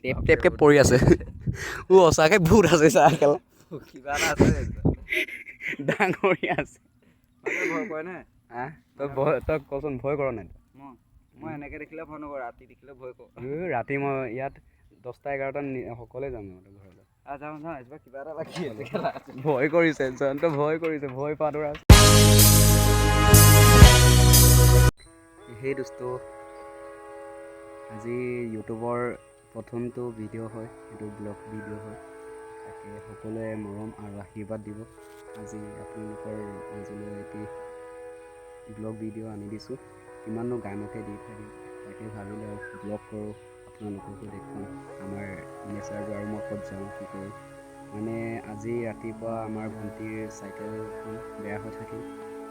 Tap টেপকে পৰি আছে সঁচাকৈ ভূত আছে চাইকেল কিবা এটা আছে ডাঙৰীয়া আছে ভয় কৰে নে তই কচোন ভয় কৰ নাই মই এনেকৈ দেখিলে ভয় নকৰোঁ ৰাতি দেখিলে ভয় কৰোঁ ৰাতি মই ইয়াত 10টা 11টাত সকলোৱে যাম ঘৰলৈ যাওঁ এজোপা কিবা এটা লাগি ভয় কৰিছে জয়ন্ত ভয় কৰিছে ভয় পাদৰা সেই দোস্ত আজি ইউটিউবৰ প্ৰথমটো ভিডিঅ' হয় এইটো ব্লগ ভিডিঅ' হয় তাকে সকলোৱে মৰম আৰু আশীৰ্বাদ দিব আজি আপোনালোকৰ মাজলৈ এটি ব্লগ ভিডিঅ' আনি দিছোঁ কিমাননো গানকে দি থাকিম তাকে ভাবিলে ব্লগ কৰোঁ আপোনালোককো দেখুৱাম আমাৰ নেচাৰটো আৰু মই ক'ত যাওঁ কি কৰোঁ মানে আজি ৰাতিপুৱা আমাৰ ভণ্টিৰ চাইকেলখন বেয়া হৈ থাকিল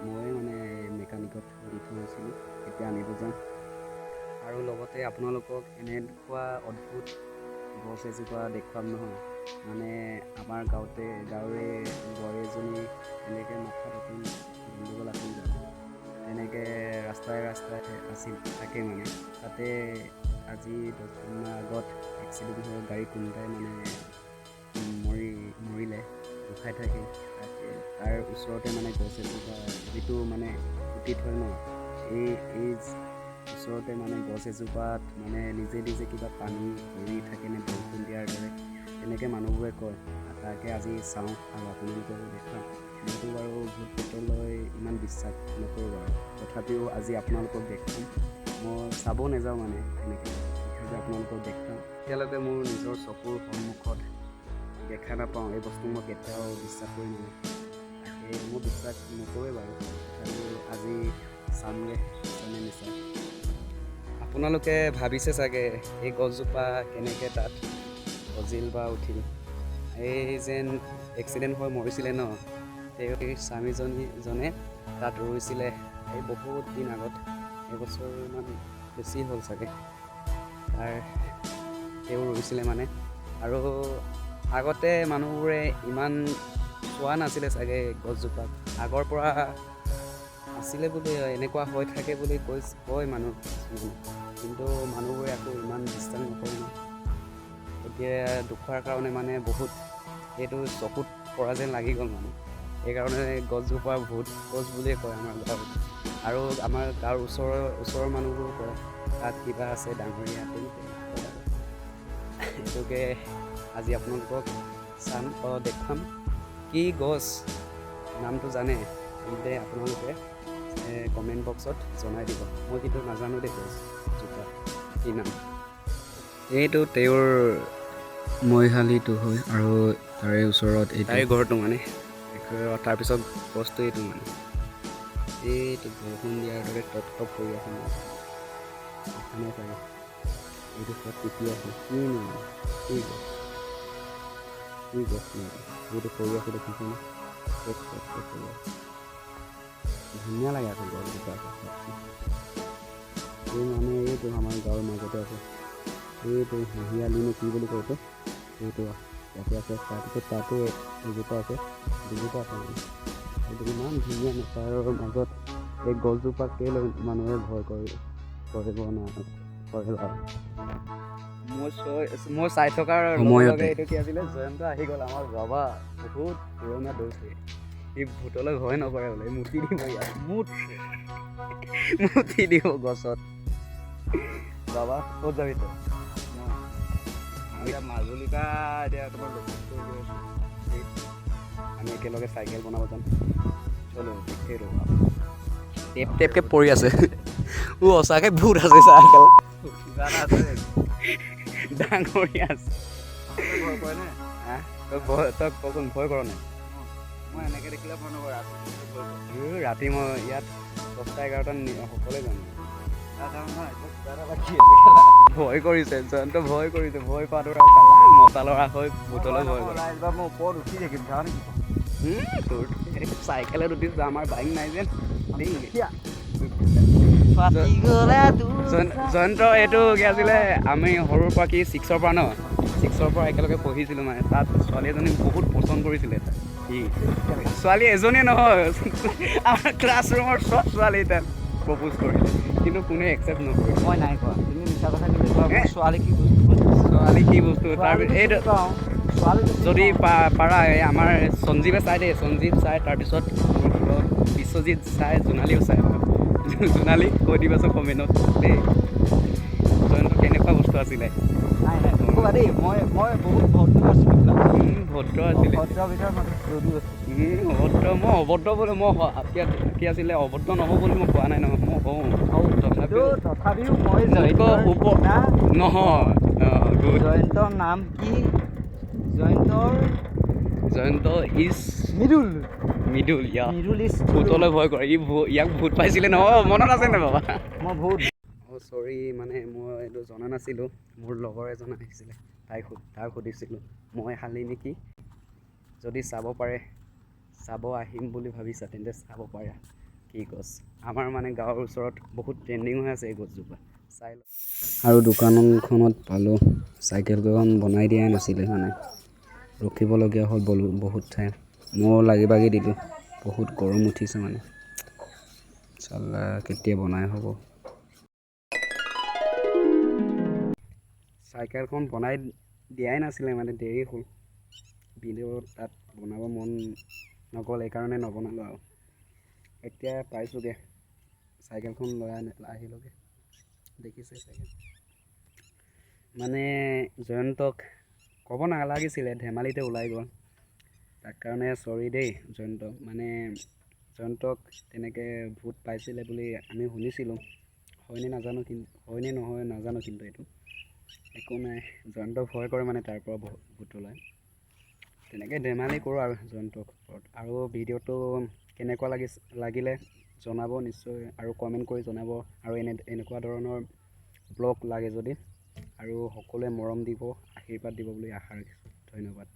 মই মানে মেকানিকত দি থৈ আহিছিলোঁ এতিয়া আনিব যাম আৰু লগতে আপোনালোকক এনেকুৱা অদ্ভুত গছ এজোপা দেখুৱাম নহয় মানে আমাৰ গাঁৱৰে বোৱাৰী এজনী এনেকৈ মাথাত অকণ গণ্ডগোল আছিল তেনেকৈ ৰাস্তাই আছিল থাকে মানে তাতে আজি 10 দিনমান আগত এক্সিডেণ্ট হৈ গাড়ী কোনোবাই মানে মৰিলে দুখাই থাকিল তাৰ ওচৰতে মানে গছ এজোপা যিটো মানে পুতি থয় ন এই ওচৰতে মানে গছ এজোপাত মানে নিজে কিবা পানী পৰি থাকে নে বৰষুণ দিয়াৰ দৰে তেনেকৈ মানুহবোৰে কয় তাকে আজি চাওঁ আৰু আপোনালোককো দেখুৱাম মইতো বাৰু ভূত পেটলৈ ইমান বিশ্বাস নকৰোঁ বাৰু তথাপিও আজি আপোনালোকক দেখুৱাম মই চাব নাযাওঁ মানে এনেকৈ তথাপি আপোনালোকক দেখুৱাম এতিয়ালৈকে মোৰ নিজৰ চকুৰ সন্মুখত দেখা নাপাওঁ এই বস্তু মই কেতিয়াও বিশ্বাস কৰি নহয় তাকে মই বিশ্বাস নকৰোঁৱে বাৰু তথাপিও আজি চামগৈ চামে নিশ্চয় আপোনালোকে ভাবিছে চাগে এই গছজোপা কেনেকৈ তাত গজিল বা উঠিল এই যেন এক্সিডেণ্ট হৈ মৰিছিলে ন সেই স্বামীজনে তাত ৰৈছিলে এই বহুত দিন আগত এবছৰমান বেছি হ'ল চাগে তেওঁ ৰৈছিলে মানে আৰু আগতে মানুহবোৰে ইমান চোৱা নাছিলে চাগে গছজোপাক আগৰ পৰা আছিলে বুলি এনেকুৱা হৈ থাকে বুলি কয় মানুহ কিন্তু মানুহবোৰে আকৌ ইমান বিশ্বাস নকৰে ন এতিয়া দুখৰ কাৰণে মানে বহুত এইটো চকুত পৰা যেন লাগি গ'ল মানে সেইকাৰণে গছজোপা ভূত গছ বুলিয়ে কয় আমাৰ গাঁৱত আৰু আমাৰ গাঁৱৰ ওচৰৰ মানুহবোৰো কয় তাত কিবা আছে ডাঙৰীয়া সেইটোকে আজি আপোনালোকক চাম দেখুৱাম কি গছ নামটো জানে তেন্তে আপোনালোকে কমেণ্ট বক্সত জনাই দিব মই কিন্তু নাজানো দেই গছজোপা কি নাম এইটো তেওঁৰ মৈশালীটো হয় আৰু তাৰে ওচৰত তাৰে ঘৰটো মানে তাৰপিছত গছটো এইটো মানে এইটো বৰষুণ দিয়াৰ দৰে টপ কৰি আছে মানে পাৰি এইটো চব টিপি আছে কিনো কি গছ এইটো কৰি আছে দেখিছেনে ধুনীয়া লাগে আকৌ গছজোপা এই মানে এইটো আমাৰ গাঁৱৰ মাজতে আছে এইটো মহিয়ালিনো কি বুলি কয় এইটো ইয়াতে আছে তাৰপিছত তাতো এজোপা আছে দুজোপা আছে মানে এইটো ইমান ধুনীয়া নেচাৰৰ মাজত এই গছজোপা কেলৈ মানুহে ভয় কৰিব নোৱাৰে মই চাই থকাৰ সময়তে এইটো কি আছিলে জয়ন্ত আহি গ'ল আমাৰ বাবা বহুত পুৰণা দৌছে সি ভূতলৈ ভয় নকৰে বোলে মুঠি দিব ইয়াত মুঠি দিব গছত বাবা ক'ত যাবি তই মাজুলীকা এতিয়া তোমাৰ আমি একেলগে চাইকেল বনাব যাম চলো দেখে টেপ টেপকে পৰি আছে সঁচাকৈ ভূত আছে চাইকেল কিবা এটা আছে ডাঙৰীয়া আছে ভয় কৰে নে তই কচোন ভয় কৰ নাই মই এনেকৈ দেখিলে ভয় নকৰোঁ ৰাতি মই ইয়াত 10টা 11টাত সকলোৱে যাম ভয় কৰিছে জয়ন্ত ভয় কৰিছে ভয় পাদৰা মতা ল'ৰা হৈ ভূতলৈ ভয় কৰে মই ওপৰত উঠি থাকিম যাওঁ নেকি চাইকেলত উঠিছোঁ আমাৰ বাইক নাই যেন জয়ন্ত এইটো কি আছিলে আমি সৰুৰ পৰা কি 6ৰ পৰা ন 6ৰ পৰা একেলগে পঢ়িছিলোঁ মানে তাত ছোৱালী এজনী বহুত পচন্দ কৰিছিলে ছোৱালী এজনীয়ে নহয় আমাৰ ক্লাছৰুমৰ চব ছোৱালী তাত প্ৰপ'জ কৰিলে কিন্তু কোনে একচেপ্ট নকৰিলে মই নাই কোৱা তুমি মিছা কথা কি ছোৱালী কি বস্তু ছোৱালী কি বস্তু তাৰ এইটো ছোৱালী যদি পাৰা এই আমাৰ সঞ্জীৱে চাই দেই, সঞ্জীৱ চাই, তাৰপিছত বিশ্বজিৎ চাই, জোনালীও চাই। জোনালী কৈ দিবাচোন কমেণ্টত দেই, জয়ন্ত কেনেকুৱা বস্তু আছিলে। নাই নাই নক'বা দেই, মই বহুত ভদ্ৰ আছিলোঁ ভদ্ৰ আছিলে। ভদ্ৰৰ ভিতৰত মই যদু আছিলোঁ। অভদ্ৰ, মই অভদ্ৰ বুলি মই কি আছিলে অভদ্ৰ নহওঁ বুলি মই কোৱা নাই নহয়, মই হওঁ তথাপিও মই জয়ন্তৰ নহয়। জয়ন্তৰ নাম কি? জয়ন্ত ইজ মৃদুল মৃদুল ইজ ভূতলৈ ভয় কৰে। ইয়াক ভূত পাইছিলে নহয়, মনত আছে নে বাবা? মই ভূত। চৰি মানে মই এইটো জনা নাছিলোঁ। মোৰ লগৰ এজন আহিছিলে, তাক সুধিছিলোঁ মই শালি নেকি, যদি চাব পাৰে, চাব আহিম বুলি ভাবিছা তেন্তে চাব পাৰা। কি গছ আমাৰ মানে গাঁৱৰ ওচৰত বহুত ট্ৰেণ্ডিং হৈ আছে এই গছজোপা, চাই লওঁ। আৰু দোকানখনত পালোঁ চাইকেলখন বনাই দিয়াই নাছিলে, মানে ৰখিবলগীয়া হ'ল বহুত ঠাই। মই লাগি ভাগি দিলোঁ, বহুত গৰম উঠিছে মানে। চালা কেতিয়া বনাই হ'ব। চাইকেলখন বনাই দিয়াই নাছিলে, মানে দেৰি হ'ল। ভিডিঅ' তাত বনাব মন নগ'ল, সেইকাৰণে নবনালোঁ আৰু। এতিয়া পাইছোঁগৈ, চাইকেলখন লৈ আহিলোগৈ, দেখিছে চাইকেল। মানে জয়ন্তক ক'ব নালাগিছিলে, ধেমালিতে ওলাই গ'ল। তাৰ কাৰণে চৰি দেই জয়ন্তক। মানে জয়ন্তক তেনেকৈ ভূত পাইছিলে বুলি আমি শুনিছিলোঁ, হয়নে নাজানো, কিন্তু হয়নে নহয় নাজানো, কিন্তু এইটো একো নাই। জয়ন্তক ভয় কৰে মানে তাৰ পৰা ভূত ওলায়। তেনেকৈ ধেমালি কৰোঁ আৰু জয়ন্তৰ ওপৰত। আৰু ভিডিঅ'টো কেনেকুৱা লাগিলে জনাব নিশ্চয়, আৰু কমেণ্ট কৰি জনাব। আৰু এনেকুৱা ধৰণৰ ব্লগ লাগে যদি, আৰু সকলোৱে মৰম দিব, আশীৰ্বাদ দিব বুলি আশা ৰাখিছোঁ। ধন্যবাদ।